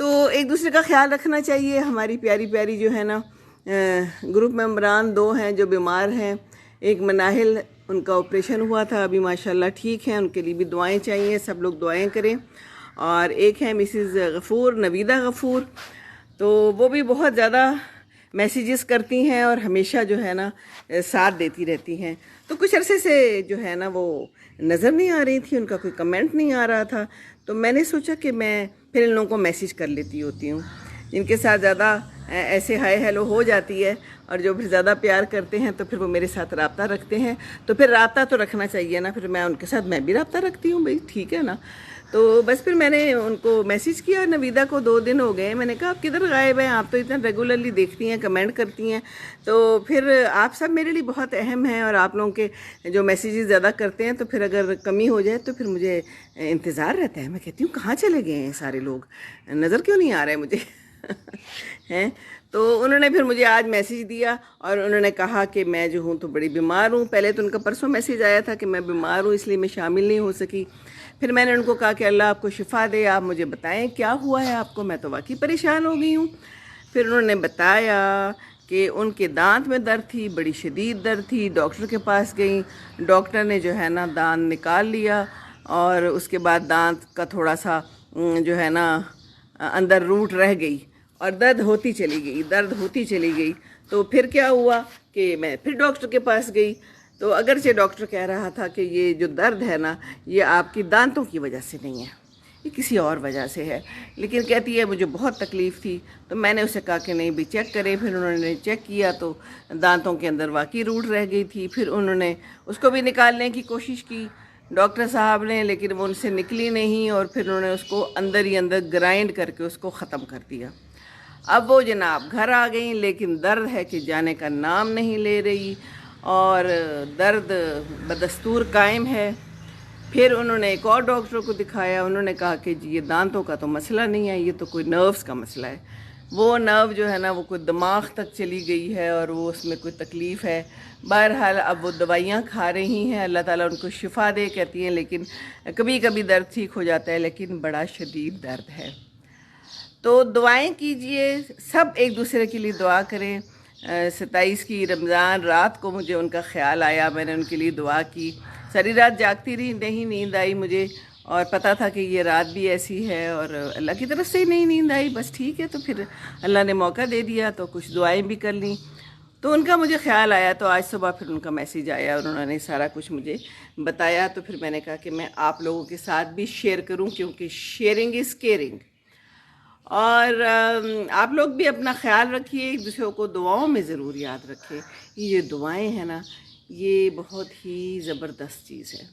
تو ایک دوسرے کا خیال رکھنا چاہیے. ہماری پیاری پیاری جو ہے نا گروپ ممبران 2 ہیں جو بیمار ہیں. ایک مناہل، ان کا آپریشن ہوا تھا، ابھی ماشاءاللہ ٹھیک ہیں، ان کے لیے بھی دعائیں چاہیے، سب لوگ دعائیں کریں. اور ایک ہے مسز غفور، نویدہ غفور، تو وہ بھی بہت زیادہ میسیجز کرتی ہیں اور ہمیشہ جو ہے نا ساتھ دیتی رہتی ہیں. تو کچھ عرصے سے جو ہے نا وہ نظر نہیں آ رہی تھی، ان کا کوئی کمنٹ نہیں آ رہا تھا. تو میں نے سوچا کہ میں پھر ان لوگوں کو میسیج کر لیتی ہوتی ہوں. جن کے ساتھ زیادہ ایسے ہائے ہیلو ہو جاتی ہے اور جو پھر زیادہ پیار کرتے ہیں تو پھر وہ میرے ساتھ رابطہ رکھتے ہیں. تو پھر رابطہ تو رکھنا چاہیے نا، پھر میں ان کے ساتھ میں بھی رابطہ رکھتی ہوں بھائی، ٹھیک ہے نا. تو بس پھر میں نے ان کو میسیج کیا. نویدہ کو 2 دن ہو گئے، میں نے کہا آپ کدھر غائب ہیں، آپ تو اتنا ریگولرلی دیکھتی ہیں، کمنٹ کرتی ہیں. تو پھر آپ سب میرے لیے بہت اہم ہیں اور آپ لوگوں کے جو میسیجز زیادہ کرتے ہیں تو پھر اگر کمی ہو جائے تو پھر مجھے انتظار رہتا ہے. میں کہتی ہوں کہاں چلے گئے ہیں سارے لوگ، نظر کیوں نہیں آ رہے مجھے ہیں. تو انہوں نے پھر مجھے آج میسیج دیا اور انہوں نے کہا کہ میں جو ہوں تو بڑی بیمار ہوں. پہلے تو ان کا پرسوں میسیج آیا تھا کہ میں بیمار ہوں اس لیے میں شامل نہیں ہو سکی. پھر میں نے ان کو کہا کہ اللہ آپ کو شفا دے، آپ مجھے بتائیں کیا ہوا ہے آپ کو، میں تو واقعی پریشان ہو گئی ہوں. پھر انہوں نے بتایا کہ ان کے دانت میں درد تھی، بڑی شدید درد تھی. ڈاکٹر کے پاس گئیں، ڈاکٹر نے جو ہے نا دانت نکال لیا اور اس کے بعد دانت کا تھوڑا سا جو ہے نا اندر روٹ رہ گئی اور درد ہوتی چلی گئی. تو پھر کیا ہوا کہ میں پھر ڈاکٹر کے پاس گئی. تو اگرچہ ڈاکٹر کہہ رہا تھا کہ یہ جو درد ہے نا یہ آپ کی دانتوں کی وجہ سے نہیں ہے، یہ کسی اور وجہ سے ہے، لیکن کہتی ہے مجھے بہت تکلیف تھی. تو میں نے اسے کہا کہ نہیں بھی چیک کریں. پھر انہوں نے چیک کیا تو دانتوں کے اندر واقعی روٹ رہ گئی تھی. پھر انہوں نے اس کو بھی نکالنے کی کوشش کی ڈاکٹر صاحب نے، لیکن وہ ان سے نکلی نہیں اور پھر انہوں نے اس کو اندر ہی اندر گرائنڈ کر کے اس کو ختم کر دیا. اب وہ جناب گھر آ گئیں لیکن درد ہے کہ جانے کا نام نہیں لے رہی اور درد بدستور قائم ہے. پھر انہوں نے ایک اور ڈاکٹر کو دکھایا. انہوں نے کہا کہ جی یہ دانتوں کا تو مسئلہ نہیں ہے، یہ تو کوئی نروز کا مسئلہ ہے. وہ نرو جو ہے نا وہ کوئی دماغ تک چلی گئی ہے اور وہ اس میں کوئی تکلیف ہے. بہرحال اب وہ دوائیاں کھا رہی ہیں، اللہ تعالیٰ ان کو شفا دے کہتی ہیں، لیکن کبھی کبھی درد ٹھیک ہو جاتا ہے لیکن بڑا شدید درد ہے. تو دعائیں کیجئے، سب ایک دوسرے کے لیے دعا کریں. 27 کی رمضان رات کو مجھے ان کا خیال آیا، میں نے ان کے لیے دعا کی. ساری رات جاگتی رہی، نہیں نیند آئی مجھے اور پتہ تھا کہ یہ رات بھی ایسی ہے اور اللہ کی طرف سے ہی نہیں نیند آئی. بس ٹھیک ہے، تو پھر اللہ نے موقع دے دیا تو کچھ دعائیں بھی کر لیں. تو ان کا مجھے خیال آیا تو آج صبح پھر ان کا میسیج آیا اور انہوں نے سارا کچھ مجھے بتایا. تو پھر میں نے کہا کہ میں آپ لوگوں کے ساتھ بھی شیئر کروں کیونکہ شیئرنگ از کیئرنگ. اور آپ لوگ بھی اپنا خیال رکھیے، ایک دوسرے کو دعاؤں میں ضرور یاد رکھیں. یہ دعائیں ہیں نا یہ بہت ہی زبردست چیز ہے.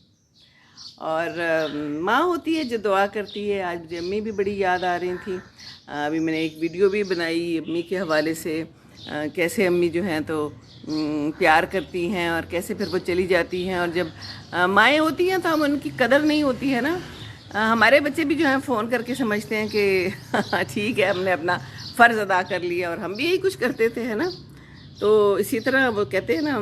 اور ماں ہوتی ہے جو دعا کرتی ہے. آج مجھے امی بھی بڑی یاد آ رہی تھیں. ابھی میں نے ایک ویڈیو بھی بنائی امی کے حوالے سے، کیسے امی جو ہیں تو پیار کرتی ہیں اور کیسے پھر وہ چلی جاتی ہیں. اور جب مائیں ہوتی ہیں تو ہم ان کی قدر نہیں ہوتی ہے نا. ہمارے بچے بھی جو ہیں فون کر کے سمجھتے ہیں کہ ٹھیک ہے ہم نے اپنا فرض ادا کر لیا، اور ہم بھی یہی کچھ کرتے تھے ہے نا. تو اسی طرح وہ کہتے ہیں نا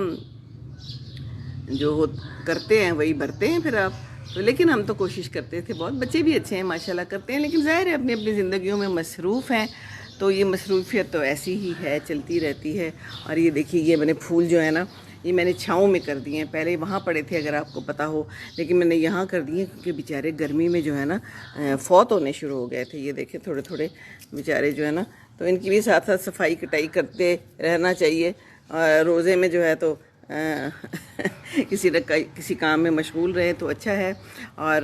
جو کرتے ہیں وہی بھرتے ہیں پھر آپ. تو لیکن ہم تو کوشش کرتے تھے بہت. بچے بھی اچھے ہیں ماشاءاللہ کرتے ہیں، لیکن ظاہر ہے اپنی اپنی زندگیوں میں مصروف ہیں تو یہ مصروفیت تو ایسی ہی ہے، چلتی رہتی ہے. اور یہ دیکھیے یہ میں نے پھول جو ہے نا یہ میں نے چھاؤں میں کر دیے ہیں. پہلے وہاں پڑے تھے اگر آپ کو پتہ ہو، لیکن میں نے یہاں کر دیے کیونکہ بیچارے گرمی میں جو ہے نا فوت ہونے شروع ہو گئے تھے. یہ دیکھیں تھوڑے تھوڑے بیچارے جو ہے نا، تو ان کی بھی ساتھ ساتھ صفائی کٹائی کرتے رہنا چاہیے. روزے میں جو ہے تو کسی کام میں مشغول رہے تو اچھا ہے. اور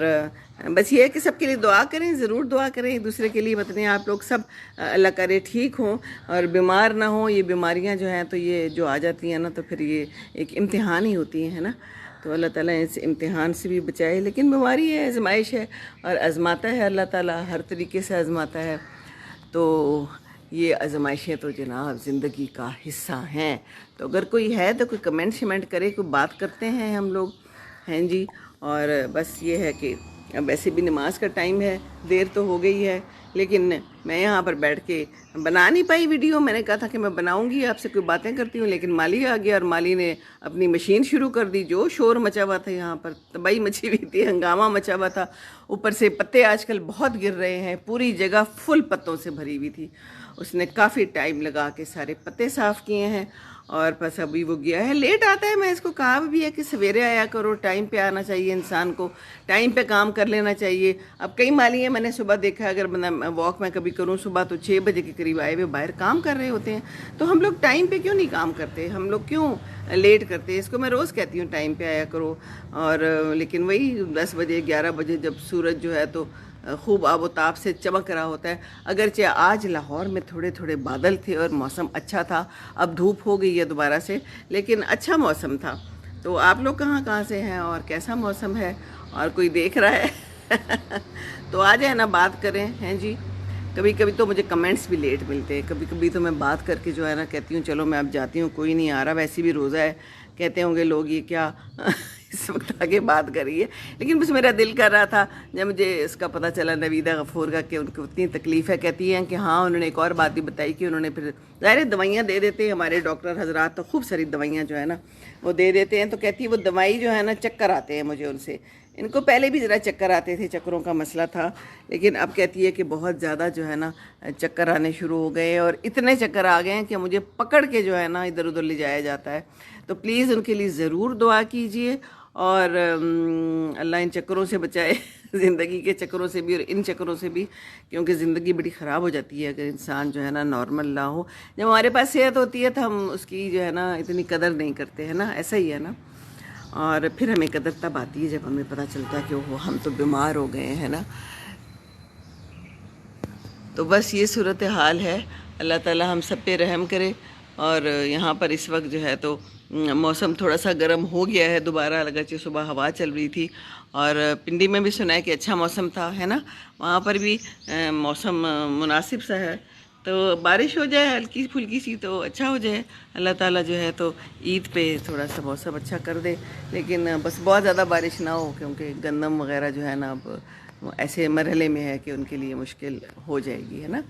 بس یہ ہے کہ سب کے لیے دعا کریں، ضرور دعا کریں ایک دوسرے کے لیے. بتائیں آپ لوگ سب اللہ کرے ٹھیک ہوں اور بیمار نہ ہوں. یہ بیماریاں جو ہیں تو یہ جو آ جاتی ہیں نا تو پھر یہ ایک امتحان ہی ہوتی ہیں نا. تو اللہ تعالیٰ اس امتحان سے بھی بچائے. لیکن بیماری ہے، آزمائش ہے اور آزماتا ہے اللہ تعالیٰ، ہر طریقے سے آزماتا ہے. تو یہ آزمائشیں تو جناب زندگی کا حصہ ہیں. تو اگر کوئی ہے تو کوئی کمنٹ شمنٹ کرے، کوئی بات کرتے ہیں ہم لوگ ہیں جی. اور بس یہ ہے کہ اب ویسے بھی نماز کا ٹائم ہے، دیر تو ہو گئی ہے، لیکن میں یہاں پر بیٹھ کے بنا نہیں پائی ویڈیو۔ میں نے کہا تھا کہ میں بناؤں گی، آپ سے کوئی باتیں کرتی ہوں، لیکن مالی آ گیا اور مالی نے اپنی مشین شروع کر دی۔ جو شور مچا ہوا تھا، یہاں پر تباہی مچی ہوئی تھی، ہنگامہ مچا ہوا تھا۔ اوپر سے پتے آج کل بہت گر رہے ہیں، پوری جگہ فل پتوں سے بھری ہوئی تھی۔ اس نے کافی ٹائم لگا کے سارے پتے صاف کیے ہیں، اور بس ابھی وہ گیا ہے، لیٹ آتا ہے۔ میں اس کو کہا بھی ہے کہ سویرے آیا کرو، ٹائم پہ آنا چاہیے انسان کو، ٹائم پہ کام کر لینا چاہیے۔ اب کئی مالی ہیں، میں نے صبح دیکھا، اگر واک میں کبھی کروں صبح تو 6 بجے کے قریب آئے ہوئے باہر کام کر رہے ہوتے ہیں۔ تو ہم لوگ ٹائم پہ کیوں نہیں کام کرتے؟ ہم لوگ کیوں لیٹ کرتے؟ اس کو میں روز کہتی ہوں ٹائم پہ آیا کرو، اور لیکن وہی 10 بجے 11 بجے جب سورج جو ہے تو خوب آب و تاب سے چمک رہا ہوتا ہے۔ اگرچہ آج لاہور میں تھوڑے تھوڑے بادل تھے اور موسم اچھا تھا، اب دھوپ ہو گئی ہے دوبارہ سے، لیکن اچھا موسم تھا۔ تو آپ لوگ کہاں کہاں سے ہیں اور کیسا موسم ہے، اور کوئی دیکھ رہا ہے تو آ جائے نا، بات کریں، ہیں جی۔ کبھی کبھی تو مجھے کمنٹس بھی لیٹ ملتے ہیں، کبھی کبھی تو میں بات کر کے جو ہے نا کہتی ہوں چلو میں اب جاتی ہوں، کوئی نہیں آ رہا، ویسے بھی روزہ ہے، کہتے ہوں گے لوگ یہ کیا اس وقت آگے بات کر رہی ہے۔ لیکن بس میرا دل کر رہا تھا جب مجھے اس کا پتہ چلا نویدہ غفور کا کہ ان کو اتنی تکلیف ہے۔ کہتی ہیں کہ ہاں، انہوں نے ایک اور بات بھی بتائی کہ انہوں نے پھر ظاہر دوائیاں دے دیتے ہیں ہمارے ڈاکٹر حضرات، تو خوب ساری دوائیاں جو ہے نا وہ دے دیتے ہیں، تو کہتی ہے وہ دوائی جو ہے نا چکر آتے ہیں مجھے ان سے۔ ان کو پہلے بھی ذرا چکر آتے تھے، چکروں کا مسئلہ تھا، لیکن اب کہتی ہے کہ بہت زیادہ جو ہے نا چکر آنے شروع ہو گئے، اور اتنے چکر آ گئے ہیں کہ مجھے پکڑ کے جو ہے نا ادھر ادھر لے جایا جاتا ہے۔ تو پلیز ان کے لیے ضرور دعا کیجئے، اور اللہ ان چکروں سے بچائے، زندگی کے چکروں سے بھی اور ان چکروں سے بھی، کیونکہ زندگی بڑی خراب ہو جاتی ہے اگر انسان جو ہے نا نارمل نہ ہو۔ جب ہمارے پاس صحت ہوتی ہے تو ہم اس کی جو ہے نا اتنی قدر نہیں کرتے ہیں نا، ایسا ہی ہے نا۔ اور پھر ہمیں قدر تب آتی ہے جب ہمیں پتہ چلتا ہے کہ وہ ہم تو بیمار ہو گئے ہیں نا۔ تو بس یہ صورتحال ہے، اللہ تعالی ہم سب پہ رحم کرے۔ اور یہاں پر اس وقت جو ہے تو موسم تھوڑا سا گرم ہو گیا ہے دوبارہ، اگرچہ صبح ہوا چل رہی تھی، اور پنڈی میں بھی سنا ہے کہ اچھا موسم تھا، ہے نا، وہاں پر بھی موسم مناسب سا ہے۔ تو بارش ہو جائے ہلکی پھلکی سی تو اچھا ہو جائے، اللہ تعالیٰ جو ہے تو عید پہ تھوڑا سا موسم اچھا کر دے، لیکن بس بہت زیادہ بارش نہ ہو، کیونکہ گندم وغیرہ جو ہے نا اب ایسے مرحلے میں ہے کہ ان کے لیے مشکل ہو جائے گی، ہے نا۔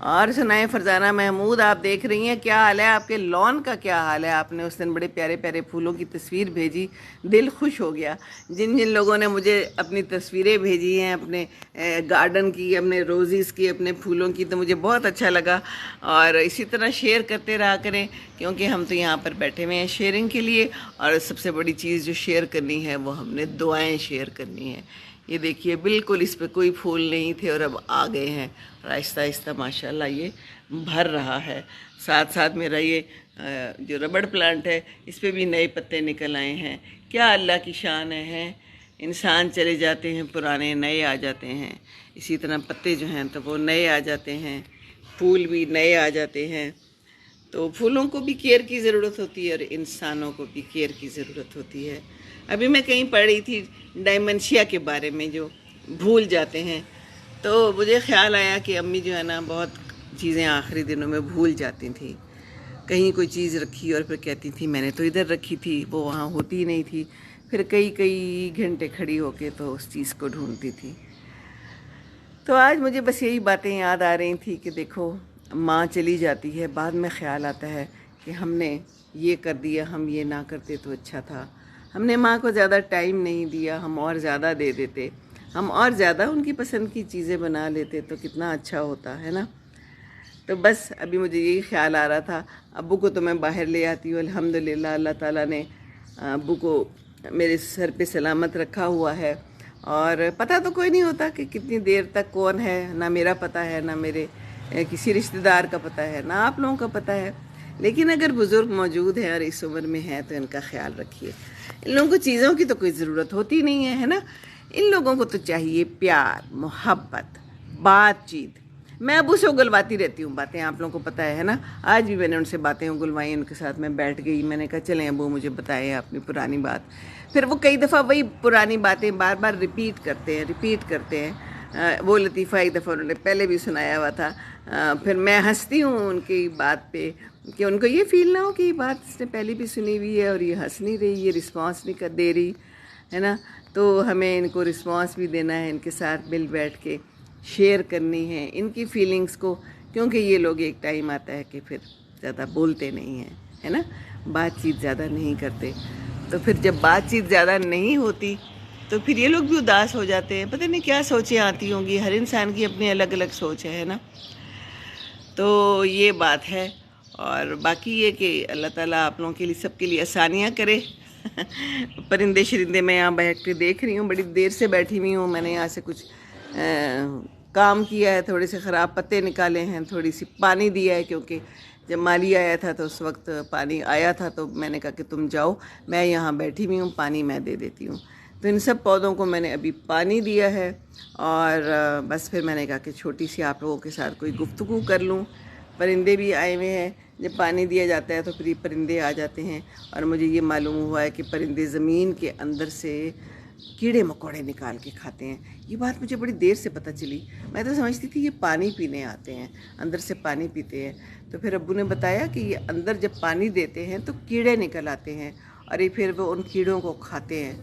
اور سنائیں فرزانہ محمود، آپ دیکھ رہی ہیں کیا حال ہے آپ کے لان کا؟ کیا حال ہے؟ آپ نے اس دن بڑے پیارے پیارے پھولوں کی تصویر بھیجی، دل خوش ہو گیا۔ جن جن لوگوں نے مجھے اپنی تصویریں بھیجی ہیں اپنے گارڈن کی، اپنے روزیز کی، اپنے پھولوں کی، تو مجھے بہت اچھا لگا۔ اور اسی طرح شیئر کرتے رہا کریں، کیونکہ ہم تو یہاں پر بیٹھے ہوئے ہیں شیئرنگ کے لیے، اور سب سے بڑی چیز جو شیئر کرنی ہے وہ ہم نے دعائیں شیئر کرنی ہیں۔ یہ دیکھیے بالکل اس پہ کوئی پھول نہیں تھے اور اب آ گئے ہیں، اور آہستہ آہستہ ماشاءاللہ یہ بھر رہا ہے۔ ساتھ ساتھ میرا یہ جو ربڑ پلانٹ ہے، اس پہ بھی نئے پتے نکل آئے ہیں۔ کیا اللہ کی شان ہے، انسان چلے جاتے ہیں پرانے، نئے آ جاتے ہیں، اسی طرح پتے جو ہیں تو وہ نئے آ جاتے ہیں، پھول بھی نئے آ جاتے ہیں۔ تو پھولوں کو بھی کیئر کی ضرورت ہوتی ہے، اور انسانوں کو بھی کیئر کی ضرورت ہوتی ہے۔ ابھی میں کہیں پڑھ رہی تھی ڈائمنشیا کے بارے میں، جو بھول جاتے ہیں، تو مجھے خیال آیا کہ امی جو ہے نا بہت چیزیں آخری دنوں میں بھول جاتی تھیں۔ کہیں کوئی چیز رکھی اور پھر کہتی تھی میں نے تو ادھر رکھی تھی، وہ وہاں ہوتی ہی نہیں تھی، پھر کئی گھنٹے کھڑی ہو کے تو اس چیز کو ڈھونڈتی تھی۔ تو آج مجھے بس یہی باتیں یاد آ رہی تھیں کہ دیکھو، ماں چلی جاتی ہے، بعد میں خیال آتا ہے کہ ہم نے یہ کر دیا، ہم یہ نہ کرتے تو اچھا تھا، ہم نے ماں کو زیادہ ٹائم نہیں دیا، ہم اور زیادہ دے دیتے، ہم اور زیادہ ان کی پسند کی چیزیں بنا لیتے تو کتنا اچھا ہوتا ہے نا۔ تو بس ابھی مجھے یہی خیال آ رہا تھا۔ ابو کو تو میں باہر لے آتی ہوں، الحمدللہ اللہ تعالیٰ نے ابو کو میرے سر پہ سلامت رکھا ہوا ہے، اور پتہ تو کوئی نہیں ہوتا کہ کتنی دیر تک کون ہے، نہ میرا پتہ ہے، نہ میرے کسی رشتہ دار کا پتہ ہے، نہ آپ لوگوں کا پتہ ہے، لیکن اگر بزرگ موجود ہیں اور اس عمر میں ہیں تو ان کا خیال رکھیے۔ ان لوگوں کو چیزوں کی تو کوئی ضرورت ہوتی نہیں ہے نا، ان لوگوں کو تو چاہیے پیار، محبت، بات چیت۔ میں ابو سے اگلواتی رہتی ہوں باتیں، آپ لوگوں کو پتہ ہے نا، آج بھی میں نے ان سے باتیں اگلوائیں، ان کے ساتھ میں بیٹھ گئی، میں نے کہا چلیں ابو مجھے بتائیں اپنی پرانی بات۔ پھر وہ کئی دفعہ وہی پرانی باتیں بار بار ریپیٹ کرتے ہیں۔ وہ لطیفہ ایک دفعہ انہوں نے پہلے بھی سنایا ہوا تھا، پھر میں ہنستی ہوں ان کی بات پہ کہ ان کو یہ فیل نہ ہو کہ یہ بات اس نے پہلے بھی سنی ہوئی ہے اور یہ ہنس نہیں رہی، یہ رسپانس نہیں دے رہی۔ ہے نا. تو ہمیں ان کو رسپانس بھی دینا ہے، ان کے ساتھ مل بیٹھ کے شیئر کرنی ہے ان کی فیلنگز کو، کیونکہ یہ لوگ ایک ٹائم آتا ہے کہ پھر زیادہ بولتے نہیں ہیں، ہے نا، بات چیت زیادہ نہیں کرتے. تو پھر جب بات چیت زیادہ نہیں ہوتی تو پھر یہ لوگ بھی اداس ہو جاتے ہیں. پتہ نہیں کیا سوچیں آتی ہوں گی، ہر انسان کی اپنی الگ الگ سوچ ہے نا. تو یہ بات ہے. اور باقی یہ کہ اللہ تعالیٰ آپ لوگوں کے لیے، سب کے لیے آسانیاں کرے. پرندے شرندے میں یہاں بیٹھ کے دیکھ رہی ہوں، بڑی دیر سے بیٹھی ہوئی ہوں. میں نے یہاں سے کچھ کام کیا ہے، تھوڑے سے خراب پتے نکالے ہیں، تھوڑی سی پانی دیا ہے، کیونکہ جب مالی آیا تھا تو اس وقت پانی آیا تھا، تو میں نے کہا کہ تم جاؤ، میں یہاں بیٹھی ہوئی ہوں، پانی میں دے دیتی ہوں. تو ان سب پودوں کو میں نے ابھی پانی دیا ہے، اور بس پھر میں نے کہا کہ چھوٹی سی آپ لوگوں کے ساتھ کوئی گفتگو کر لوں. پرندے بھی آئے ہوئے ہیں، جب پانی دیا جاتا ہے تو پھر پرندے آ جاتے ہیں. اور مجھے یہ معلوم ہوا ہے کہ پرندے زمین کے اندر سے کیڑے مکوڑے نکال کے کھاتے ہیں. یہ بات مجھے بڑی دیر سے پتہ چلی. میں تو سمجھتی تھی یہ پانی پینے آتے ہیں، اندر سے پانی پیتے ہیں. تو پھر ابو نے بتایا کہ یہ اندر جب پانی دیتے ہیں تو کیڑے نکل آتے ہیں، اور یہ پھر وہ ان کیڑوں کو کھاتے ہیں.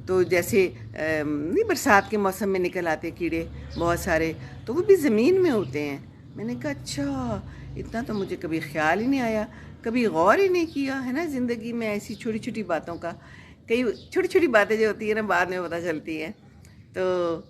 تو جیسے نہیں برسات کے موسم میں نکل آتے کیڑے بہت سارے، تو وہ بھی زمین میں ہوتے ہیں. میں نے کہا اچھا، اتنا تو مجھے کبھی خیال ہی نہیں آیا، کبھی غور ہی نہیں کیا، ہے نا. زندگی میں ایسی چھوٹی چھوٹی باتوں کا، کئی چھوٹی چھوٹی باتیں جو ہوتی ہیں نا بعد میں پتہ چلتی ہیں. تو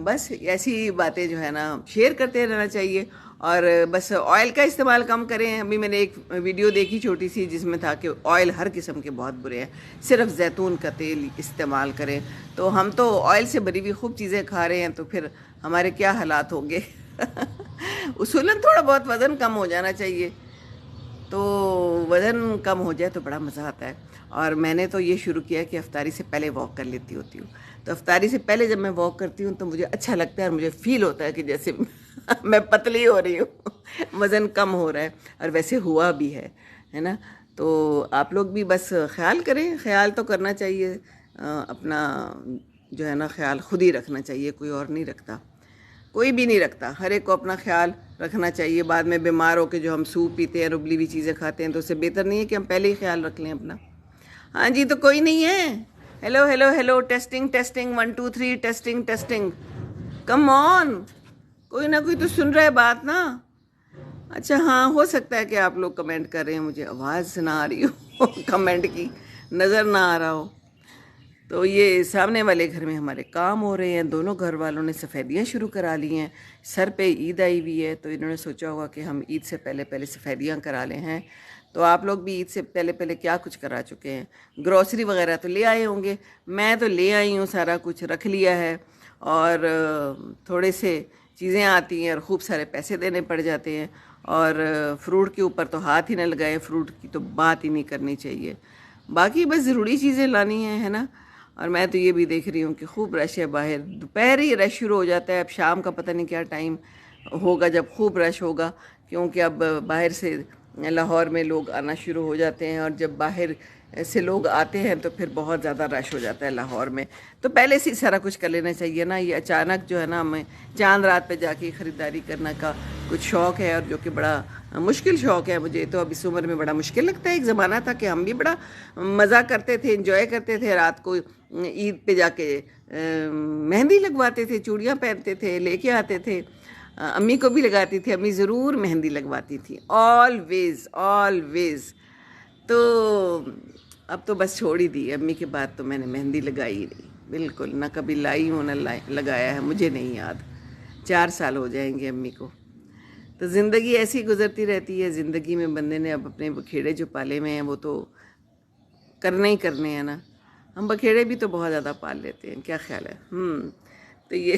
بس ایسی باتیں جو ہے نا شیئر کرتے رہنا چاہیے. اور بس آئل کا استعمال کم کریں. ابھی میں نے ایک ویڈیو دیکھی چھوٹی سی، جس میں تھا کہ آئل ہر قسم کے بہت برے ہیں، صرف زیتون کا تیل استعمال کریں. تو ہم تو آئل سے بھری ہوئی خوب چیزیں کھا رہے ہیں، تو پھر ہمارے کیا حالات ہوں گے. اصولاً تھوڑا بہت وزن کم ہو جانا چاہیے. تو وزن کم ہو جائے تو بڑا مزہ آتا ہے. اور میں نے تو یہ شروع کیا کہ افطاری سے پہلے واک کر لیتی ہوتی ہوں. تو افطاری سے پہلے جب میں واک کرتی ہوں تو مجھے اچھا لگتا ہے، اور مجھے فیل ہوتا ہے کہ جیسے میں پتلی ہو رہی ہوں، وزن کم ہو رہا ہے. اور ویسے ہوا بھی ہے نا. تو آپ لوگ بھی بس خیال کریں. خیال تو کرنا چاہیے اپنا، جو ہے نا خیال خود ہی رکھنا چاہیے، کوئی اور نہیں رکھتا، کوئی بھی نہیں رکھتا. ہر ایک کو اپنا خیال رکھنا چاہیے. بعد میں بیمار ہو کے جو ہم سوپ پیتے ہیں، ابلی ہوئی چیزیں کھاتے ہیں، تو اس سے بہتر نہیں ہے کہ ہم پہلے ہی خیال رکھ لیں اپنا. ہاں جی، تو کوئی نہیں ہے. Hello hello hello, testing testing 1 2 3، testing testing. Come on, کوئی نہ کوئی تو سن رہا ہے بات نا. اچھا ہاں، ہو سکتا ہے کہ آپ لوگ کمنٹ کر رہے ہیں، مجھے آواز نہ آ رہی ہو کمنٹ کی، نظر نہ آ رہا ہو. تو یہ سامنے والے گھر میں ہمارے کام ہو رہے ہیں. دونوں گھر والوں نے سفیدیاں شروع کرا لی ہیں. سر پہ عید آئی ہوئی ہے، تو انہوں نے سوچا ہوگا کہ ہم عید سے پہلے پہلے سفیدیاں کرا لے ہیں. تو آپ لوگ بھی عید سے پہلے پہلے کیا کچھ کرا چکے ہیں؟ گروسری وغیرہ تو لے آئے ہوں گے. میں تو لے آئی ہوں، سارا کچھ رکھ لیا ہے. اور تھوڑے سے چیزیں آتی ہیں اور خوب سارے پیسے دینے پڑ جاتے ہیں. اور فروٹ کے اوپر تو ہاتھ ہی نہ لگائے، فروٹ کی تو بات ہی نہیں کرنی چاہیے. باقی بس ضروری چیزیں لانی ہیں، ہے نا. اور میں تو یہ بھی دیکھ رہی ہوں کہ خوب رش ہے باہر. دوپہر ہی رش شروع ہو جاتا ہے. اب شام کا پتہ نہیں کیا ٹائم ہوگا جب خوب رش ہوگا، کیونکہ اب باہر سے لاہور میں لوگ آنا شروع ہو جاتے ہیں. اور جب باہر سے لوگ آتے ہیں تو پھر بہت زیادہ رش ہو جاتا ہے لاہور میں. تو پہلے سے ہی سارا کچھ کر لینا چاہیے نا. یہ اچانک جو ہے نا، ہمیں چاند رات پہ جا کے خریداری کرنے کا کچھ شوق ہے، اور جو کہ بڑا مشکل شوق ہے. مجھے تو اب اس عمر میں بڑا مشکل لگتا ہے. ایک زمانہ تھا کہ ہم بھی بڑا مزہ کرتے تھے، انجوائے کرتے تھے. رات کو عید پہ جا کے مہندی لگواتے تھے، چوڑیاں پہنتے تھے، لے کے آتے تھے. امی کو بھی لگاتی تھی، امی ضرور مہندی لگواتی تھی، آلویز آلویز. تو اب تو بس چھوڑ ہی دی. امی کے بعد تو میں نے مہندی لگائی ہی نہیں، بالکل نہ. کبھی لائی ہوں نہ لگایا ہے، مجھے نہیں یاد. 4 سال ہو جائیں گے امی کو. تو زندگی ایسی گزرتی رہتی ہے. زندگی میں بندے نے اب اپنے بکھیڑے جو پالے ہوئے ہیں وہ تو کرنے ہی کرنے ہیں نا. ہم بکھیڑے بھی تو بہت زیادہ پال لیتے ہیں، کیا خیال ہے؟ تو یہ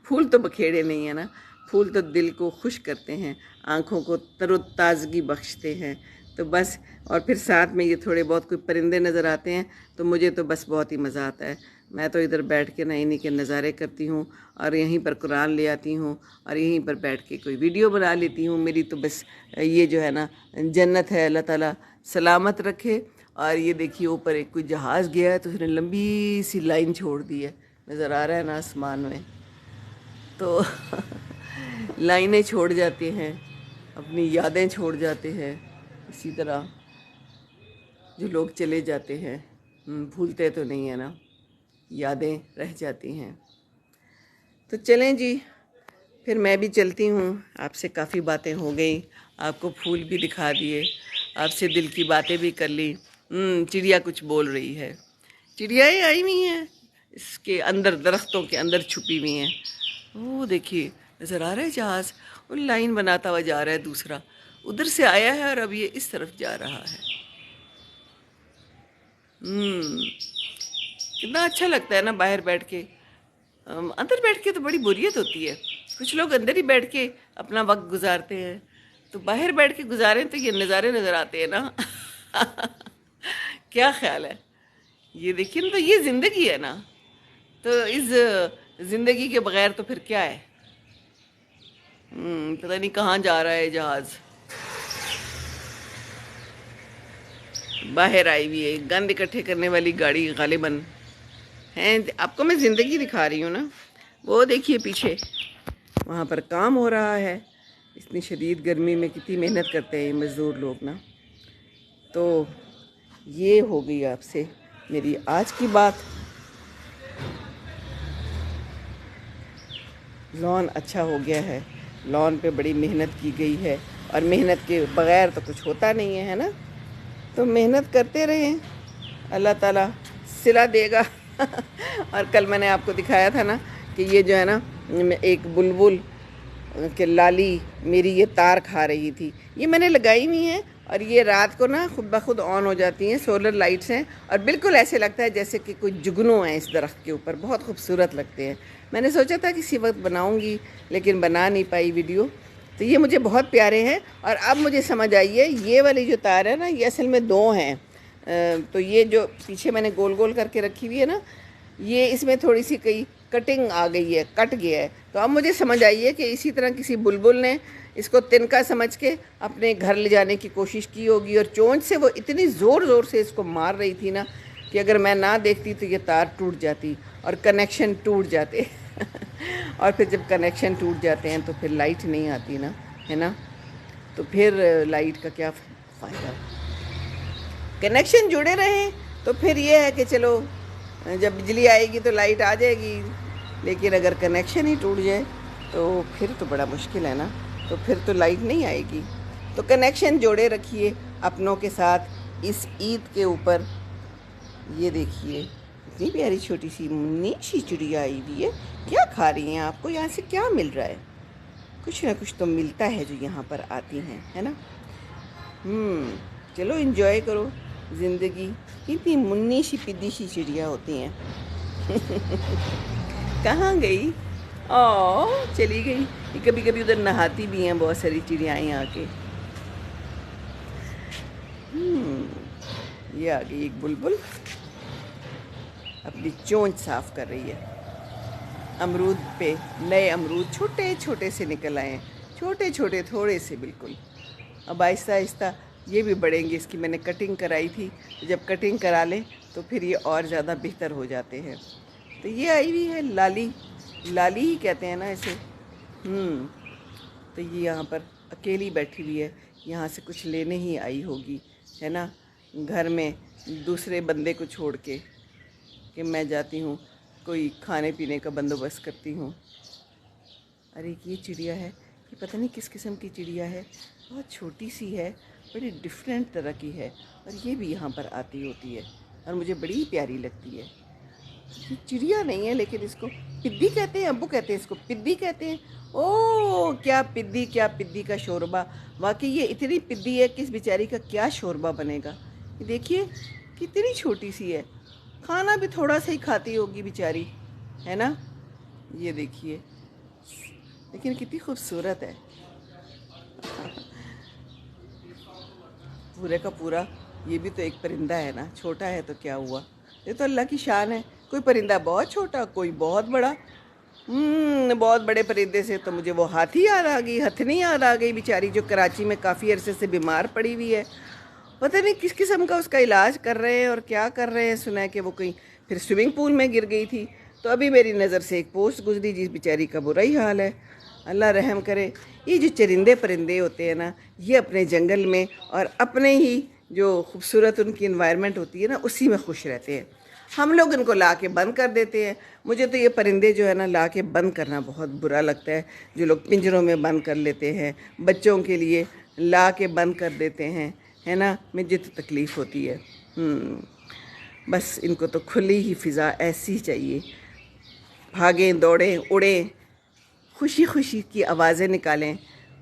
پھول تو بکھیڑے نہیں ہیں نا. پھول تو دل کو خوش کرتے ہیں، آنکھوں کو تر و تازگی بخشتے ہیں. تو بس، اور پھر ساتھ میں یہ تھوڑے بہت کوئی پرندے نظر آتے ہیں تو مجھے تو بس بہت ہی مزہ آتا ہے. میں تو ادھر بیٹھ کے نہ انہیں کے نظارے کرتی ہوں، اور یہیں پر قرآن لے آتی ہوں، اور یہیں پر بیٹھ کے کوئی ویڈیو بنا لیتی ہوں. میری تو بس یہ جو ہے نا جنت ہے. اللہ تعالیٰ سلامت رکھے. اور یہ دیکھیے اوپر ایک کوئی جہاز گیا ہے، تو اس نے لمبی سی لائن چھوڑ دی ہے، نظر آ رہا ہے نا آسمان میں. تو لائنیں چھوڑ جاتے ہیں، اپنی یادیں چھوڑ جاتے ہیں. اسی طرح جو لوگ چلے جاتے ہیں، بھولتے تو نہیں ہیں نا. یادیں رہ جاتی ہیں۔ تو چلیں جی، پھر میں بھی چلتی ہوں، آپ سے کافی باتیں ہو گئیں، آپ کو پھول بھی دکھا دیے، آپ سے دل کی باتیں بھی کر لی۔ چڑیا کچھ بول رہی ہے، چڑیائیں آئی ہوئی ہیں اس کے اندر، درختوں کے اندر چھپی ہوئی ہیں۔ وہ دیکھیے نظر آ رہا ہے جہاز، وہ لائن بناتا ہوا جا رہا ہے، دوسرا ادھر سے آیا ہے اور اب یہ اس طرف جا رہا ہے۔ کتنا اچھا لگتا ہے نا باہر بیٹھ کے۔ اندر بیٹھ کے تو بڑی بوریت ہوتی ہے، کچھ لوگ اندر ہی بیٹھ کے اپنا وقت گزارتے ہیں، تو باہر بیٹھ کے گزاریں تو یہ نظارے نظر آتے ہیں نا۔ کیا خیال ہے؟ یہ دیکھیے نا، تو یہ زندگی ہے نا، تو اس زندگی کے بغیر تو پھر کیا ہے؟ پتہ نہیں کہاں جا رہا ہے جہاز، باہر آئی ہوئی ہے گند اکٹھے کرنے والی گاڑی غالباً ہیں۔ آپ کو میں زندگی دکھا رہی ہوں نا، وہ دیکھیے پیچھے وہاں پر کام ہو رہا ہے، اتنی شدید گرمی میں کتنی محنت کرتے ہیں یہ مزدور لوگ نا۔ تو یہ ہو گئی آپ سے میری آج کی بات۔ لان اچھا ہو گیا ہے، لان پہ بڑی محنت کی گئی ہے، اور محنت کے بغیر تو کچھ ہوتا نہیں ہے نا، تو محنت کرتے رہیں، اللہ تعالیٰ صلہ دے گا۔ اور کل میں نے آپ کو دکھایا تھا نا کہ یہ جو ہے نا ایک بلبل کہ لالی میری یہ تار کھا رہی تھی، یہ میں نے لگائی ہوئی ہیں، اور یہ رات کو نا خود بخود آن ہو جاتی ہیں، سولر لائٹس ہیں، اور بالکل ایسے لگتا ہے جیسے کہ کوئی جگنو ہیں اس درخت کے اوپر، بہت خوبصورت لگتے ہیں۔ میں نے سوچا تھا کسی وقت بناؤں گی، لیکن بنا نہیں پائی ویڈیو، تو یہ مجھے بہت پیارے ہیں۔ اور اب مجھے سمجھ آئیے یہ والی جو تار ہے نا، یہ اصل میں دو ہیں، تو یہ جو پیچھے میں نے گول گول کر کے رکھی ہوئی ہے نا، یہ اس میں تھوڑی سی کئی کٹنگ آ گئی ہے، کٹ گیا ہے، تو اب مجھے سمجھ آئی ہے کہ اسی طرح کسی بلبل نے اس کو تنکا سمجھ کے اپنے گھر لے جانے کی کوشش کی ہوگی، اور چونچ سے وہ اتنی زور زور سے اس کو مار رہی تھی نا کہ اگر میں نہ دیکھتی تو یہ تار ٹوٹ جاتی اور کنیکشن ٹوٹ جاتے۔ اور پھر جب کنیکشن ٹوٹ جاتے ہیں تو پھر لائٹ نہیں آتی نا، ہے نا، تو پھر لائٹ کا کیا فائدہ؟ کنیکشن جڑے رہیں تو پھر یہ ہے کہ چلو جب بجلی آئے گی تو لائٹ آ جائے گی، لیکن اگر کنیکشن ہی ٹوٹ جائے تو پھر تو بڑا مشکل ہے نا، تو پھر تو لائٹ نہیں آئے گی۔ تو کنیکشن جوڑے رکھیے اپنوں کے ساتھ اس عید کے اوپر۔ یہ دیکھیے اتنی پیاری چھوٹی سی منی سی چڑیا آئی ہوئی ہے، کیا کھا رہی ہیں؟ آپ کو یہاں سے کیا مل رہا ہے؟ کچھ نہ کچھ تو ملتا ہے جو یہاں پر آتی ہیں، ہے نا۔ چلو انجوائے کرو زندگی، اتنی منی سی پدی سی چڑیا ہوتی ہیں۔ کہاں گئی؟ چلی گئی۔ یہ کبھی کبھی ادھر نہاتی بھی ہیں بہت ساری چڑیائیں آ کے۔ یہ آ گئی ایک بلبل، اپنی چونچ صاف کر رہی ہے۔ امرود پہ نئے امرود چھوٹے چھوٹے سے نکل آئے ہیں، چھوٹے چھوٹے تھوڑے سے بالکل۔ اب آہستہ آہستہ یہ بھی بڑھیں گے، اس کی میں نے کٹنگ کرائی تھی، جب کٹنگ کرا لیں تو پھر یہ اور زیادہ بہتر ہو جاتے ہیں۔ تو یہ آئی ہوئی ہے لالی، لالی ہی کہتے ہیں نا اسے۔ تو یہ یہاں پر اکیلی بیٹھی ہوئی ہے، یہاں سے کچھ لینے ہی آئی ہوگی، ہے نا، گھر میں دوسرے بندے کو چھوڑ کے کہ میں جاتی ہوں کوئی کھانے پینے کا بندوبست کرتی ہوں۔ ارے یہ چڑیا ہے، یہ پتہ نہیں کس قسم کی چڑیا ہے، بہت چھوٹی سی ہے، بڑی ڈیفرنٹ طرح کی ہے، اور یہ بھی یہاں پر آتی ہوتی ہے اور مجھے بڑی پیاری لگتی ہے۔ یہ چڑیا نہیں ہے لیکن اس کو پدی کہتے ہیں، ابو کہتے ہیں اس کو پدی کہتے ہیں۔ کیا پدی، کیا پدی کا شوربہ، واقعی یہ اتنی پدی ہے کہ اس بیچاری کا کیا شوربہ بنے گا۔ یہ دیکھیے کتنی چھوٹی سی ہے، کھانا بھی تھوڑا سا ہی کھاتی ہوگی بیچاری، ہے نا۔ یہ دیکھیے لیکن کتنی خوبصورت ہے، پورے کا پورا۔ یہ بھی تو ایک پرندہ ہے نا، چھوٹا ہے تو کیا ہوا، یہ تو اللہ کی شان ہے، کوئی پرندہ بہت چھوٹا، کوئی بہت بڑا۔ بہت بڑے پرندے سے تو مجھے وہ ہاتھی یاد آ گئی، ہتھنی یاد آ گئی بیچاری، جو کراچی میں کافی عرصے سے بیمار پڑی ہوئی ہے، پتہ نہیں کس قسم کا اس کا علاج کر رہے ہیں اور کیا کر رہے ہیں۔ سنا ہے کہ وہ کہیں پھر سوئمنگ پول میں گر گئی تھی، تو ابھی میری نظر سے ایک پوسٹ گزری جس بیچاری کا برا ہی حال ہے، اللہ رحم کرے۔ یہ جو چرندے پرندے ہوتے ہیں نا، یہ اپنے جنگل میں اور اپنے ہی جو خوبصورت ان کی انوائرمنٹ ہوتی ہے نا، اسی میں خوش رہتے ہیں، ہم لوگ ان کو لا کے بند کر دیتے ہیں۔ مجھے تو یہ پرندے جو ہے نا لا کے بند کرنا بہت برا لگتا ہے، جو لوگ پنجروں میں بند کر لیتے ہیں، بچوں کے لیے لا کے بند کر دیتے ہیں، ہے نا، مجھے تو تکلیف ہوتی ہے۔ بس ان کو تو کھلی ہی فضا ایسی چاہیے، بھاگیں دوڑیں اڑیں، خوشی خوشی کی آوازیں نکالیں،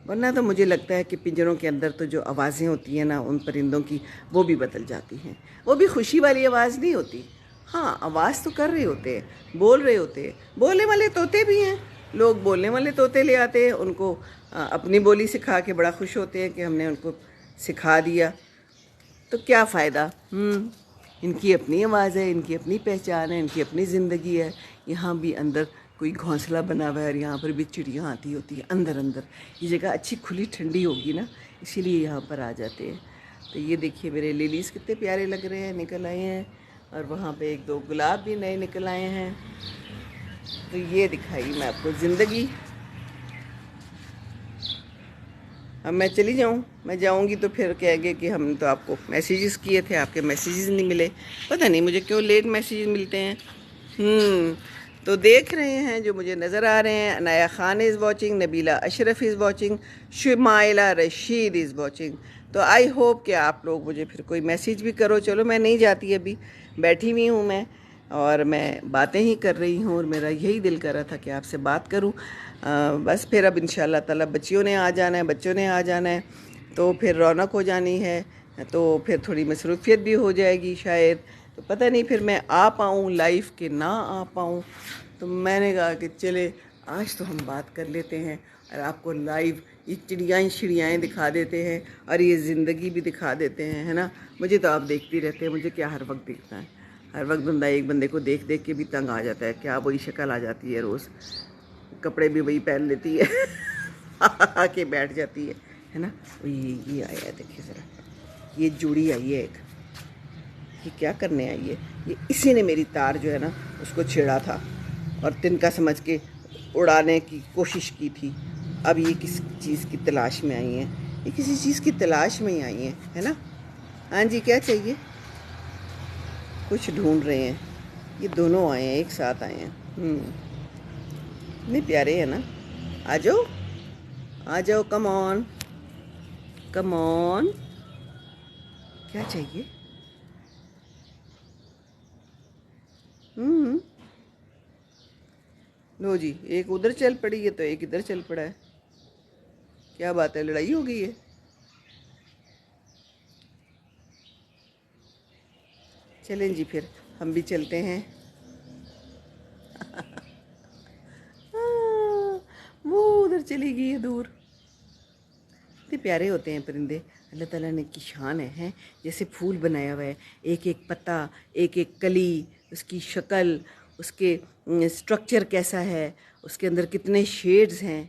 ورنہ تو مجھے لگتا ہے کہ پنجروں کے اندر تو جو آوازیں ہوتی ہیں نا ان پرندوں کی، وہ بھی بدل جاتی ہیں۔ وہ بھی خوشی والی آواز نہیں ہوتی، ہاں آواز تو کر رہے ہوتے ہیں، بول رہے ہوتے ہیں، بولنے والے طوطے بھی ہیں، لوگ بولنے والے طوطے لے آتے ہیں، ان کو اپنی بولی سکھا کے بڑا خوش ہوتے ہیں کہ ہم نے ان کو سکھا دیا۔ تو کیا فائدہ؟ ان کی اپنی آواز ہے، ان کی اپنی پہچان ہے، ان کی اپنی زندگی ہے۔ یہاں بھی اندر کوئی گھونسلہ بنا ہوا ہے اور یہاں پر بھی چڑیاں آتی ہوتی ہیں اندر اندر۔ یہ جگہ اچھی کھلی ٹھنڈی ہوگی نا، اسی لیے یہاں پر آ جاتے ہیں۔ تو یہ دیکھیے میرے لیلیز کتنے پیارے لگ رہے ہیں، نکل آئے ہیں، اور وہاں پہ ایک دو گلاب بھی نئے نکل آئے ہیں۔ تو یہ دکھائی میں آپ کو زندگی۔ اب میں چلی جاؤں، میں جاؤں گی تو پھر کہیں گے کہ ہم نے تو آپ کو میسیجز کیے تھے، آپ کے میسیجز نہیں ملے، پتہ نہیں مجھے کیوں لیٹ میسیجز ملتے ہیں۔ تو دیکھ رہے ہیں جو مجھے نظر آ رہے ہیں، Inaya Khan is watching, Nabila Ashraf is watching, Shumaila Rashid is watching. تو آئی ہوپ کہ آپ لوگ مجھے پھر کوئی میسیج بھی کرو۔ چلو میں نہیں جاتی، ابھی بیٹھی ہوئی ہوں میں، اور میں باتیں ہی کر رہی ہوں، اور میرا یہی دل کر رہا تھا کہ آپ سے بات کروں۔ بس پھر اب انشاءاللہ تعالیٰ بچیوں نے آ جانا ہے، بچوں نے آ جانا ہے، تو پھر رونق ہو جانی ہے، تو پھر تھوڑی مصروفیت بھی ہو جائے گی شاید، تو پتہ نہیں پھر میں آ پاؤں لائف کہ نہ آ پاؤں۔ تو میں نے کہا کہ چلے آج تو ہم بات کر لیتے ہیں، اور آپ کو لائیو یہ چڑیائیں شڑیائیں دکھا دیتے ہیں، اور یہ زندگی بھی دکھا دیتے ہیں، ہے نا۔ مجھے تو آپ دیکھتی رہتے ہیں، مجھے کیا ہر وقت دیکھنا ہے؟ ہر وقت بندہ ایک بندے کو دیکھ دیکھ کے بھی تنگ آ جاتا ہے، کیا وہی شکل آ جاتی ہے روز، کپڑے بھی وہی پہن لیتی ہے آ کے بیٹھ جاتی ہے نا۔ یہ آیا ہے، دیکھیے ذرا، یہ جوڑی آئی ہے ایک، یہ کیا کرنے آئی ہے؟ یہ اسی نے میری تار جو ہے نا اس کو چھیڑا تھا، اور تنکا سمجھ کے اڑانے کی کوشش کی تھی۔ اب یہ کس چیز کی تلاش میں آئی ہیں؟ یہ کسی چیز کی تلاش میں ہی آئی ہیں، ہے نا۔ ہاں جی، کیا چاہیے؟ کچھ ڈھونڈ رہے ہیں، یہ دونوں آئے ہیں، ایک ساتھ آئے ہیں۔ اتنے پیارے ہیں نا۔ آ جاؤ آ جاؤ، کم آن کم آن، کیا چاہیے؟ لو جی، ایک ادھر چل پڑی ہے تو ایک ادھر چل پڑا ہے، کیا بات ہے؟ لڑائی ہو گئی ہے؟ چلیں جی پھر ہم بھی چلتے ہیں۔ وہ ادھر چلی گئی ہے دور۔ اتنے پیارے ہوتے ہیں پرندے، اللہ تعالیٰ نے کی شان ہے، جیسے پھول بنایا ہوا ہے، ایک ایک پتا، ایک ایک کلی، اس کی شکل، اس کے سٹرکچر کیسا ہے، اس کے اندر کتنے شیڈز ہیں،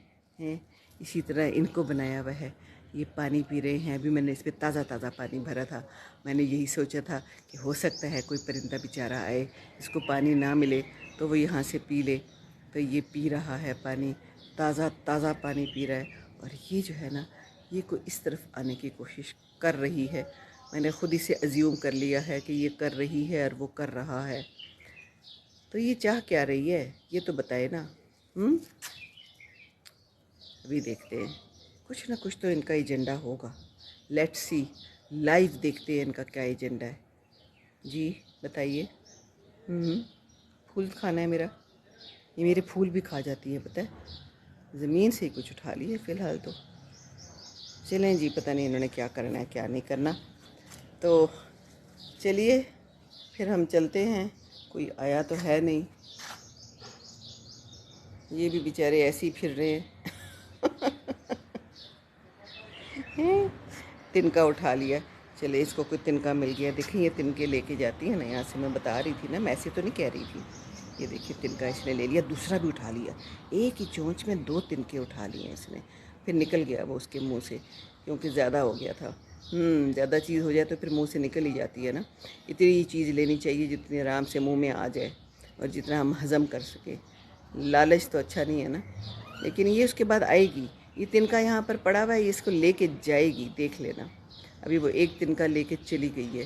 اسی طرح ان کو بنایا ہوا ہے۔ یہ پانی پی رہے ہیں، ابھی میں نے اس پہ تازہ تازہ پانی بھرا تھا، میں نے یہی سوچا تھا کہ ہو سکتا ہے کوئی پرندہ بیچارہ آئے، اس کو پانی نہ ملے تو وہ یہاں سے پی لے، تو یہ پی رہا ہے پانی، تازہ تازہ پانی پی رہا ہے، اور یہ جو ہے نا یہ کوئی اس طرف آنے کی کوشش کر رہی ہے، میں نے خود ہی سے ازیوم کر لیا ہے کہ یہ کر رہی ہے اور وہ کر رہا ہے۔ تو یہ چاہ کیا رہی ہے یہ تو بتائے نا۔ ابھی دیکھتے ہیں، کچھ نہ کچھ تو ان کا ایجنڈا ہوگا، لیٹس سی، لائیو دیکھتے ہیں ان کا کیا ایجنڈا ہے۔ جی بتائیے۔ پھول کھانا ہے میرا، یہ میرے پھول بھی کھا جاتی ہے، پتہ ہے، زمین سے ہی کچھ اٹھا لی ہے فی الحال تو۔ چلیں جی، پتہ نہیں انہوں نے کیا کرنا ہے کیا نہیں کرنا، تو چلیے پھر ہم چلتے ہیں، کوئی آیا تو ہے نہیں، یہ بھی بیچارے ایسے ہی پھر رہے ہیں۔ تنکا اٹھا لیا، چلے اس کو کوئی تنکا مل گیا، دیکھیں یہ تنکے لے کے جاتی ہے نا یہاں سے، میں بتا رہی تھی نا، میں ایسے تو نہیں کہہ رہی تھی۔ یہ دیکھیے تنکا اس نے لے لیا، دوسرا بھی اٹھا لیا، ایک ہی چونچ میں 2 تنکے اٹھا لیے اس نے، پھر نکل گیا وہ اس کے منہ سے، کیونکہ زیادہ ہو گیا تھا۔ زیادہ چیز ہو جائے تو پھر منہ سے نکل ہی جاتی ہے نا، اتنی چیز لینی چاہیے جتنی آرام سے منہ میں آ جائے اور جتنا ہم ہضم کر سکیں۔ لالچ تو اچھا نہیں ہے نا، لیکن یہ اس کے بعد آئے گی، یہ تنکا یہاں پر پڑا ہوا ہے، یہ اس کو لے کے جائے گی، دیکھ لینا۔ ابھی وہ ایک تنکا لے کے چلی گئی ہے،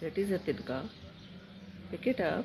That is a tilka. Pick it up.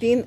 3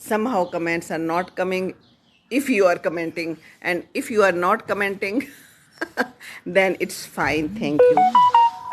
somehow comments are not coming if you are commenting, and if you are not commenting then it's fine, thank you।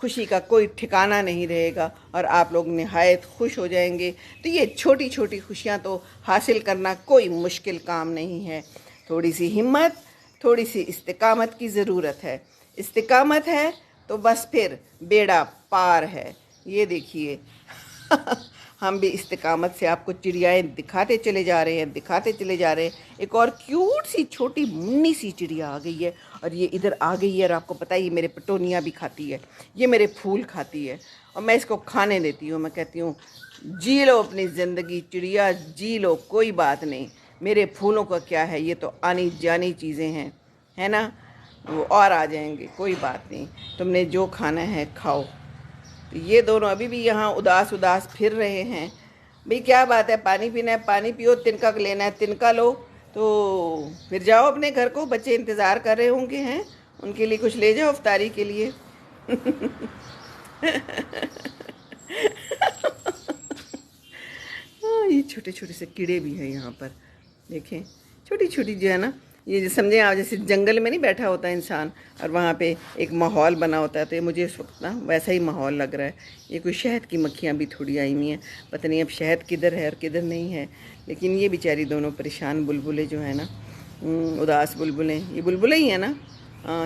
خوشی کا کوئی ٹھکانہ نہیں رہے گا اور آپ لوگ نہایت خوش ہو جائیں گے۔ تو یہ چھوٹی چھوٹی خوشیاں تو حاصل کرنا کوئی مشکل کام نہیں ہے، تھوڑی سی ہمت، تھوڑی سی استقامت کی ضرورت ہے۔ استقامت ہے تو بس پھر بیڑا پار ہے۔ یہ دیکھیے ہم بھی استقامت سے آپ کو چڑیائیں دکھاتے چلے جا رہے ہیں، دکھاتے چلے جا رہے ہیں۔ ایک اور کیوٹ سی چھوٹی منی سی چڑیا آ گئی ہے اور یہ ادھر آ گئی ہے، اور آپ کو پتہ ہے یہ میرے پٹونیاں بھی کھاتی ہے، یہ میرے پھول کھاتی ہے، اور میں اس کو کھانے دیتی ہوں۔ میں کہتی ہوں جی لو اپنی زندگی چڑیا، جی لو، کوئی بات نہیں، میرے پھولوں کا کیا ہے، یہ تو آنی جانی چیزیں ہیں، ہے نا، وہ اور آ جائیں گے، کوئی بات نہیں، تم نے جو کھانا ہے کھاؤ۔ تو یہ دونوں ابھی بھی یہاں اداس اداس پھر رہے ہیں۔ بھئی کیا بات ہے، پانی پینا ہے پانی پیو، تنکا لینا ہے تنکا لو، تو پھر جاؤ اپنے گھر کو، بچے انتظار کر رہے ہوں گے، ہیں ان کے لیے کچھ لے جاؤ افطاری کے لیے۔ یہ چھوٹے چھوٹے سے کیڑے بھی ہیں یہاں پر، دیکھیں چھوٹی چھوٹی جو ہے نا، یہ سمجھیں آپ جیسے جنگل میں نہیں بیٹھا ہوتا انسان اور وہاں پہ ایک ماحول بنا ہوتا ہے، تو یہ مجھے اس وقت نا ویسا ہی ماحول لگ رہا ہے۔ یہ کوئی شہد کی مکھیاں بھی تھوڑی آئی ہوئی ہیں، پتہ نہیں اب شہد کدھر ہے اور کدھر نہیں ہے، لیکن یہ بیچاری دونوں پریشان بلبلیں جو ہیں نا، اداس بلبلیں، یہ بلبلیں ہی ہیں نا،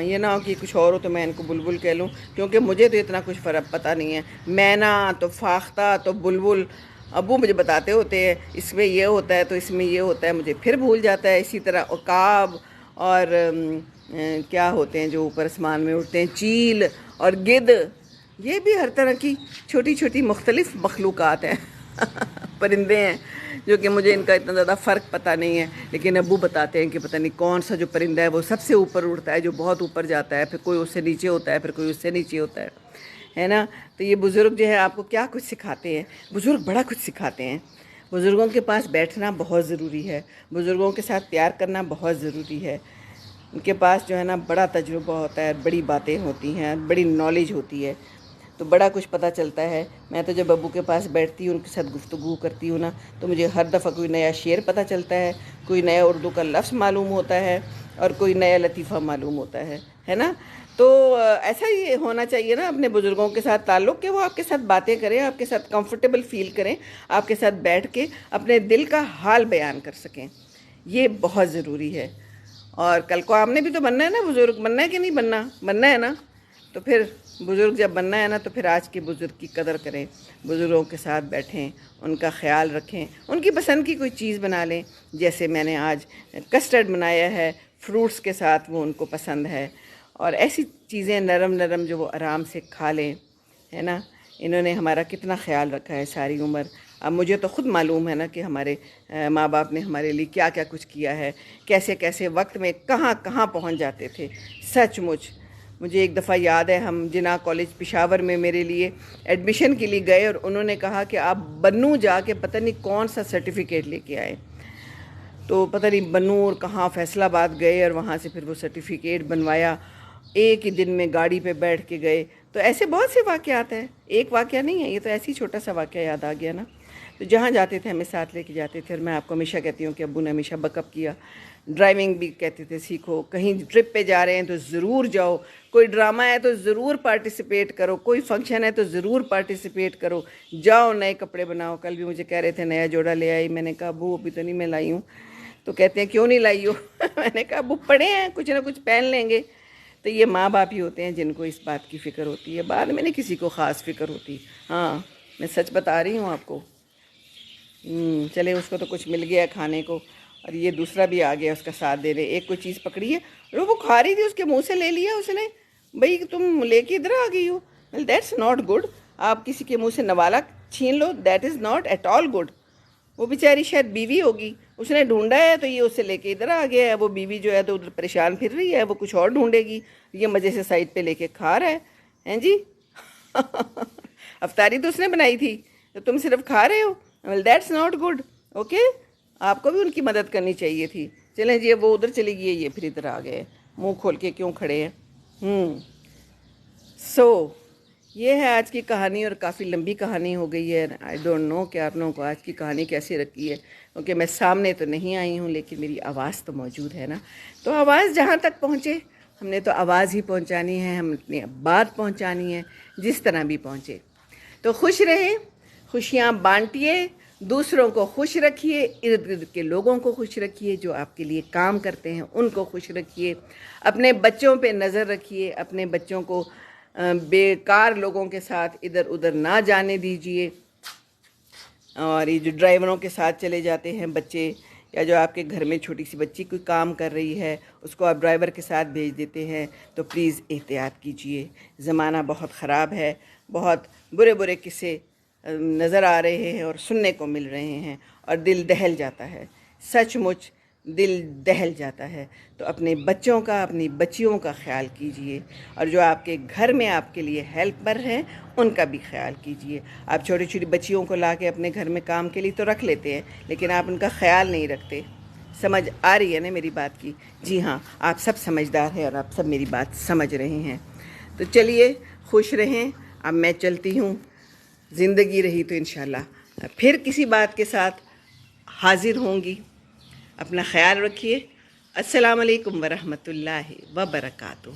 یہ نہ ہو کہ کچھ اور ہو تو میں ان کو بلبل کہہ لوں، کیونکہ مجھے تو اتنا کچھ فرق پتہ نہیں ہے۔ مینا تو فاختہ تو بلبل، ابو مجھے بتاتے ہوتے ہیں اس میں یہ ہوتا ہے تو اس میں یہ ہوتا ہے، مجھے پھر بھول جاتا ہے۔ اسی طرح عقاب اور کیا ہوتے ہیں جو اوپر آسمان میں اڑتے ہیں، چیل اور گدھ، یہ بھی ہر طرح کی چھوٹی چھوٹی مختلف مخلوقات ہیں، پرندے ہیں، جو کہ مجھے ان کا اتنا زیادہ فرق پتہ نہیں ہے، لیکن ابو بتاتے ہیں کہ پتہ نہیں کون سا جو پرندہ ہے وہ سب سے اوپر اڑتا ہے، جو بہت اوپر جاتا ہے، پھر کوئی اس سے نیچے ہوتا ہے، پھر کوئی اس سے نیچے ہوتا ہے نا۔ تو یہ بزرگ جو ہے آپ کو کیا کچھ سکھاتے ہیں، بزرگ بڑا کچھ سکھاتے ہیں۔ بزرگوں کے پاس بیٹھنا بہت ضروری ہے، بزرگوں کے ساتھ پیار کرنا بہت ضروری ہے۔ ان کے پاس جو ہے نا بڑا تجربہ ہوتا ہے، بڑی باتیں ہوتی ہیں، بڑی نالج ہوتی ہے، تو بڑا کچھ پتہ چلتا ہے۔ میں تو جب ابو کے پاس بیٹھتی ہوں، ان کے ساتھ گفتگو کرتی ہوں نا، تو مجھے ہر دفعہ کوئی نیا شعر پتہ چلتا ہے، کوئی نیا اردو کا لفظ معلوم ہوتا ہے، اور کوئی نیا لطیفہ معلوم ہوتا ہے نا۔ تو ایسا ہی ہونا چاہیے نا اپنے بزرگوں کے ساتھ تعلق، کہ وہ آپ کے ساتھ باتیں کریں، آپ کے ساتھ کمفرٹیبل فیل کریں، آپ کے ساتھ بیٹھ کے اپنے دل کا حال بیان کر سکیں، یہ بہت ضروری ہے۔ اور کل کو آپ نے بھی تو بننا ہے نا، بزرگ بننا ہے کہ نہیں بننا، بننا ہے نا، تو پھر بزرگ جب بننا ہے نا تو پھر آج کے بزرگ کی قدر کریں، بزرگوں کے ساتھ بیٹھیں، ان کا خیال رکھیں، ان کی پسند کی کوئی چیز بنا لیں، جیسے میں نے آج کسٹرڈ بنایا ہے فروٹس کے ساتھ، وہ ان کو پسند ہے، اور ایسی چیزیں نرم نرم جو وہ آرام سے کھا لیں، ہے نا۔ انہوں نے ہمارا کتنا خیال رکھا ہے ساری عمر۔ اب مجھے تو خود معلوم ہے نا کہ ہمارے ماں باپ نے ہمارے لیے کیا کیا کچھ کیا ہے، کیسے کیسے وقت میں کہاں کہاں پہنچ جاتے تھے، سچ مچ۔ مجھے ایک دفعہ یاد ہے، ہم جناح کالج پشاور میں میرے لیے ایڈمیشن کے لیے گئے، اور انہوں نے کہا کہ آپ بنوں جا کے پتہ نہیں کون سا سرٹیفکیٹ لے کے آئے، تو پتہ نہیں بنوں اور کہاں فیصل آباد گئے، اور وہاں سے پھر وہ سرٹیفکیٹ بنوایا، ایک ہی دن میں گاڑی پہ بیٹھ کے گئے۔ تو ایسے بہت سے واقعات ہیں، ایک واقعہ نہیں ہے، یہ تو ایسی چھوٹا سا واقعہ یاد آ گیا نا۔ تو جہاں جاتے تھے ہمیں ساتھ لے کے جاتے تھے، اور میں آپ کو ہمیشہ کہتی ہوں کہ ابو نے ہمیشہ بیک اپ کیا، ڈرائیونگ بھی کہتے تھے سیکھو، کہیں ٹرپ پہ جا رہے ہیں تو ضرور جاؤ، کوئی ڈرامہ ہے تو ضرور پارٹیسپیٹ کرو، کوئی فنکشن ہے تو ضرور پارٹیسپیٹ کرو، جاؤ نئے کپڑے بناؤ۔ کل بھی مجھے کہہ رہے تھے نیا جوڑا لے آئی، میں نے کہا ابو ابھی تو نہیں میں لائی ہوں، تو کہتے ہیں کیوں نہیں لائی ہو؟ میں نے کہا ابو پڑے ہیں، کچھ نہ کچھ پہن لیں گے۔ تو یہ ماں باپ ہی ہوتے ہیں جن کو اس بات کی فکر ہوتی ہے، بعد میں نہیں کسی کو خاص فکر ہوتی۔ ہاں میں سچ بتا رہی ہوں آپ کو۔ چلے اس کو تو کچھ مل گیا کھانے کو، اور یہ دوسرا بھی آ گیا اس کا ساتھ دینے۔ ایک کوئی چیز پکڑی ہے اور وہ کھا رہی تھی، اس کے منہ سے لے لیا اس نے، بھئی تم لے کے ادھر آ گئی ہو، دیٹس ناٹ گڈ۔ آپ کسی کے منہ سے نوالا چھین لو، that is not at all good. وہ بیچاری شاید بیوی ہوگی، اس نے ڈھونڈا ہے تو یہ اس سے لے کے ادھر آ گیا ہے، وہ بیوی جو ہے تو ادھر پریشان پھر رہی ہے، وہ کچھ اور ڈھونڈے گی، یہ مزے سے سائڈ پہ لے کے کھا رہا ہے، ہیں جی۔ افطاری تو اس نے بنائی تھی، تو تم صرف کھا رہے ہو، well that's not good، okay. آپ کو بھی ان کی مدد کرنی چاہیے تھی۔ چلیں جی، وہ ادھر چلی گئی ہے، یہ پھر ادھر آ گئے، منہ کھول کے کیوں کھڑے ہیں۔ یہ ہے آج کی کہانی، اور کافی لمبی کہانی ہو گئی ہے۔ آئی ڈونٹ نو کہ آپ لوگوں کو آج کی کہانی کیسی رکھی ہے، کیونکہ میں سامنے تو نہیں آئی ہوں، لیکن میری آواز تو موجود ہے نا، تو آواز جہاں تک پہنچے ہم نے تو آواز ہی پہنچانی ہے، ہم اپنی بات پہنچانی ہے، جس طرح بھی پہنچے۔ تو خوش رہیں، خوشیاں بانٹیے، دوسروں کو خوش رکھیے، ارد گرد کے لوگوں کو خوش رکھیے، جو آپ کے لیے کام کرتے ہیں ان کو خوش رکھیے، اپنے بچوں پہ نظر رکھیے، اپنے بچوں کو بیکار لوگوں کے ساتھ ادھر ادھر نہ جانے دیجیے۔ اور یہ جو ڈرائیوروں کے ساتھ چلے جاتے ہیں بچے، یا جو آپ کے گھر میں چھوٹی سی بچی کوئی کام کر رہی ہے اس کو آپ ڈرائیور کے ساتھ بھیج دیتے ہیں، تو پلیز احتیاط کیجیے۔ زمانہ بہت خراب ہے، بہت برے برے قصے نظر آ رہے ہیں اور سننے کو مل رہے ہیں، اور دل دہل جاتا ہے، سچ مچ دل دہل جاتا ہے۔ تو اپنے بچوں کا، اپنی بچیوں کا خیال کیجیے، اور جو آپ کے گھر میں آپ کے لیے ہیلپر ہیں ان کا بھی خیال کیجیے۔ آپ چھوٹی چھوٹی بچیوں کو لا کے اپنے گھر میں کام کے لیے تو رکھ لیتے ہیں، لیکن آپ ان کا خیال نہیں رکھتے۔ سمجھ آ رہی ہے نا میری بات کی؟ جی ہاں، آپ سب سمجھدار ہیں اور آپ سب میری بات سمجھ رہے ہیں۔ تو چلیے خوش رہیں، اب میں چلتی ہوں، زندگی رہی تو انشاءاللہ پھر کسی بات کے ساتھ حاضر ہوں گی۔ اپنا خیال رکھیے۔ السلام علیکم ورحمۃ اللہ وبرکاتہ۔